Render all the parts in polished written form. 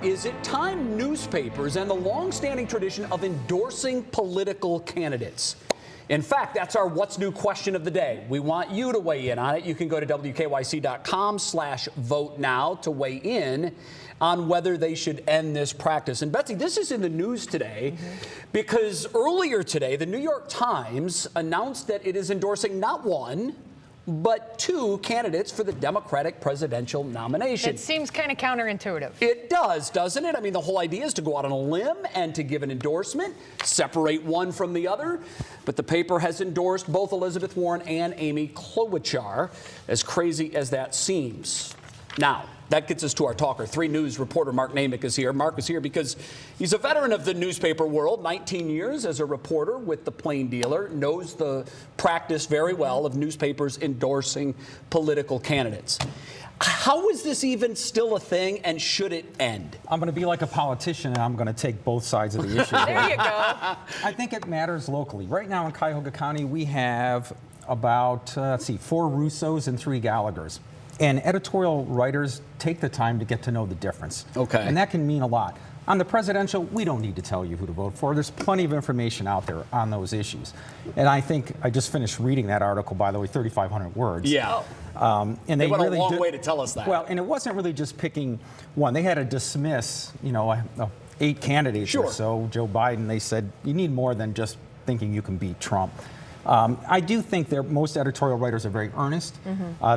Is it time newspapers and the long-standing tradition of endorsing political candidates? In fact, that's our What's New question of the day. We want you to weigh in on it. You can go to WKYC.com/vote now to weigh in on whether they should end this practice. And Betsy, this is in the news today because earlier today, the New York Times announced that it is endorsing not one, but two candidates for the Democratic presidential nomination. It seems kind of counterintuitive. It does, doesn't it? I mean, the whole idea is to go out on a limb and to give an endorsement, separate one from the other. But the paper has endorsed both Elizabeth Warren and Amy Klobuchar, as crazy as that seems. Now, that gets us to our talker. 3 News reporter Mark Namick is here. Mark is here because he's a veteran of the newspaper world, 19 years as a reporter with the Plain Dealer, knows the practice very well of newspapers endorsing political candidates. How is this even still a thing, and should it end? I'm going to be like a politician, and I'm going to take both sides of the issue. There you go. I think it matters locally. Right now in Cuyahoga County, we have about, 4 Russos and 3 Gallaghers. And editorial writers take the time to get to know the difference. Okay. And that can mean a lot. On the presidential, we don't need to tell you who to vote for. There's plenty of information out there on those issues. And I think I just finished reading that article, by the way, 3,500 words. Yeah. And they went really a long way to tell us that. Well, and it wasn't really just picking one. They had to dismiss, 8 candidates or so. Joe Biden, they said, you need more than just thinking you can beat Trump. I do think most editorial writers are very earnest.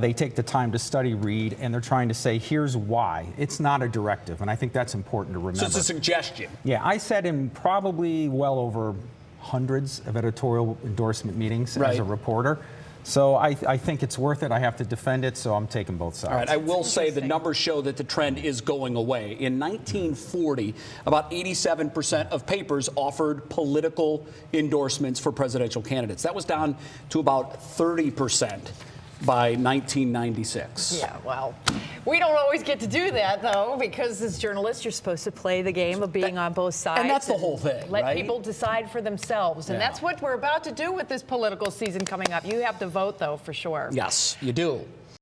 They take the time to study, read, and they're trying to say, here's why. It's not a directive, and I think that's important to remember. So it's a suggestion. Yeah, I sat in probably well over hundreds of editorial endorsement meetings as a reporter. So I think it's worth it. I have to defend it, so I'm taking both sides. All right, I will say the numbers show that the trend is going away. In 1940, about 87% of papers offered political endorsements for presidential candidates. That was down to about 30% by 1996. Yeah, well, we don't always get to do that, though, because as journalists, you're supposed to play the game of being on both sides. And that's the whole thing, Let people decide for themselves. And that's what we're about to do with this political season coming up. You have to vote, though, for sure. Yes, you do.